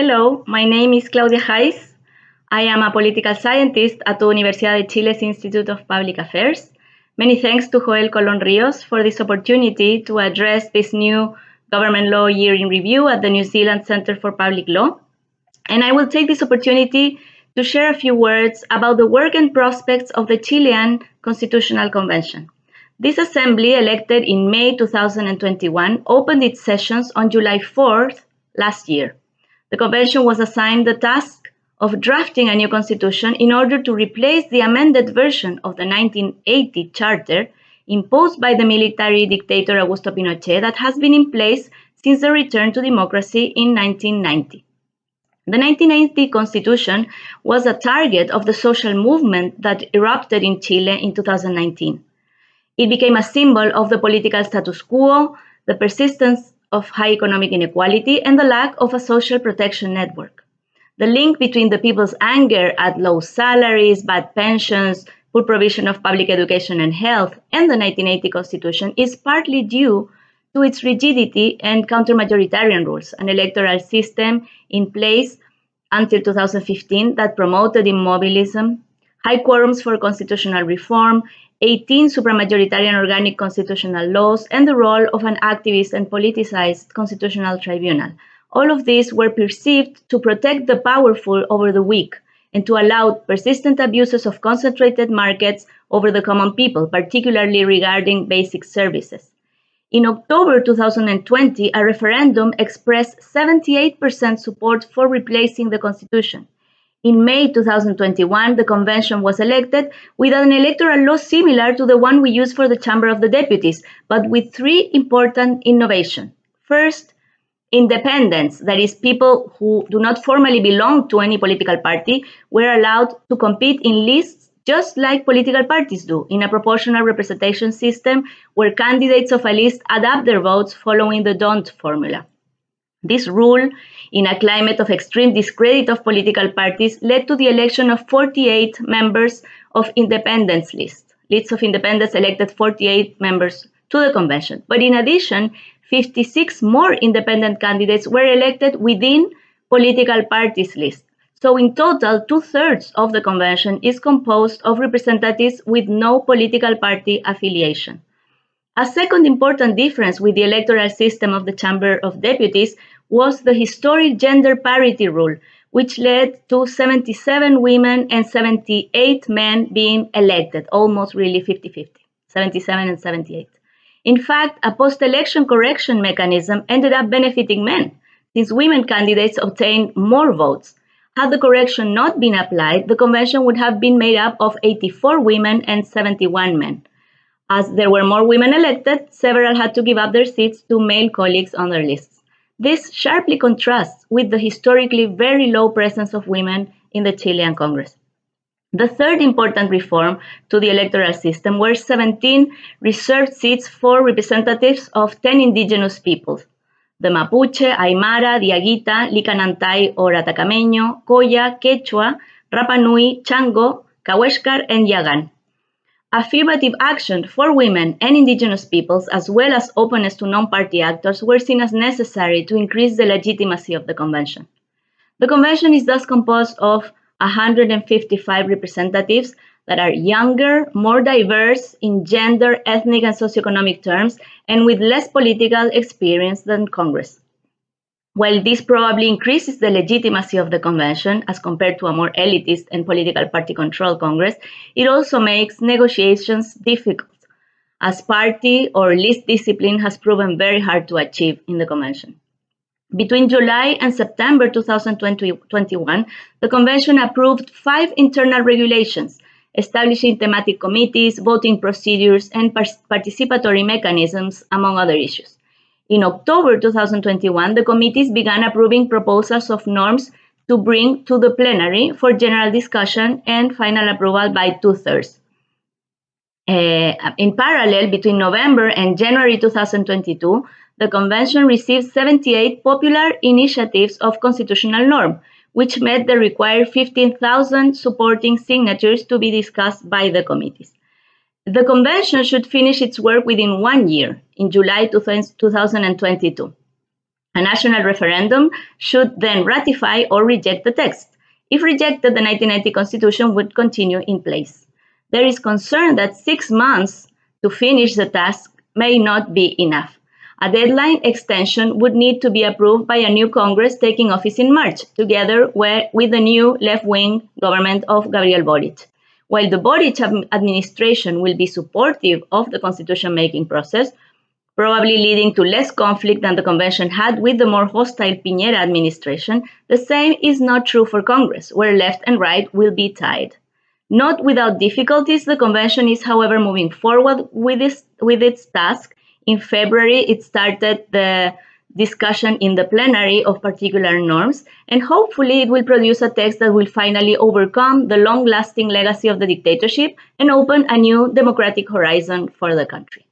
Hello, my name is Claudia Heiss. I am a political scientist at the Universidad de Chile's Institute of Public Affairs. Many thanks to Joel Colon Rios for this opportunity to address this new government law year in review at the New Zealand Centre for Public Law. And I will take this opportunity to share a few words about the work and prospects of the Chilean Constitutional Convention. This assembly, elected in May 2021, opened its sessions on July 4th last year. The convention was assigned the task of drafting a new constitution in order to replace the amended version of the 1980 charter imposed by the military dictator Augusto Pinochet that has been in place since the return to democracy in 1990. The 1980 constitution was a target of the social movement that erupted in Chile in 2019. It became a symbol of the political status quo, the persistence of high economic inequality, and the lack of a social protection network. The link between the people's anger at low salaries, bad pensions, poor provision of public education and health, and the 1980 Constitution is partly due to its rigidity and counter-majoritarian rules, an electoral system in place until 2015 that promoted immobilism, high quorums for constitutional reform, 18 supramajoritarian organic constitutional laws, and the role of an activist and politicized constitutional tribunal. All of these were perceived to protect the powerful over the weak and to allow persistent abuses of concentrated markets over the common people, particularly regarding basic services. In October 2020, a referendum expressed 78% support for replacing the Constitution. In May 2021, the convention was elected with an electoral law similar to the one we use for the Chamber of the Deputies, but with three important innovations. First, independents, that is, people who do not formally belong to any political party, were allowed to compete in lists just like political parties do, in a proportional representation system where candidates of a list adapt their votes following the D'Hondt formula. This rule, in a climate of extreme discredit of political parties, led to the election of 48 members of independents lists. Lists of independents elected 48 members to the convention. But in addition, 56 more independent candidates were elected within political parties' lists. So in total, 2/3 of the convention is composed of representatives with no political party affiliation. A second important difference with the electoral system of the Chamber of Deputies was the historic gender parity rule, which led to 77 women and 78 men being elected, almost really 50-50, 77 and 78. In fact, a post-election correction mechanism ended up benefiting men, since women candidates obtained more votes. Had the correction not been applied, the convention would have been made up of 84 women and 71 men. As there were more women elected, several had to give up their seats to male colleagues on their lists. This sharply contrasts with the historically very low presence of women in the Chilean Congress. The third important reform to the electoral system were 17 reserved seats for representatives of 10 indigenous peoples: the Mapuche, Aymara, Diaguita, Licanantay or Atacameño, Coya, Quechua, Rapa Nui, Chango, Cahuéscar, and Yagan. Affirmative action for women and indigenous peoples, as well as openness to non-party actors, were seen as necessary to increase the legitimacy of the convention. The convention is thus composed of 155 representatives that are younger, more diverse in gender, ethnic, and socioeconomic terms, and with less political experience than Congress. While this probably increases the legitimacy of the convention as compared to a more elitist and political party-controlled Congress, it also makes negotiations difficult, as party or list discipline has proven very hard to achieve in the convention. Between July and September 2021, the convention approved 5 internal regulations, establishing thematic committees, voting procedures, and participatory mechanisms, among other issues. In October 2021, the committees began approving proposals of norms to bring to the plenary for general discussion and final approval by 2/3. In parallel, between November and January 2022, the convention received 78 popular initiatives of constitutional norm, which met the required 15,000 supporting signatures to be discussed by the committees. The convention should finish its work within 1 year, in July 2022. A national referendum should then ratify or reject the text. If rejected, the 1990 Constitution would continue in place. There is concern that 6 months to finish the task may not be enough. A deadline extension would need to be approved by a new Congress taking office in March, together with the new left-wing government of Gabriel Boric. While the Boric administration will be supportive of the constitution-making process, probably leading to less conflict than the convention had with the more hostile Piñera administration, the same is not true for Congress, where left and right will be tied. Not without difficulties, the convention is, however, moving forward with its task. In February, it started the discussion in the plenary of particular norms, and hopefully it will produce a text that will finally overcome the long-lasting legacy of the dictatorship and open a new democratic horizon for the country.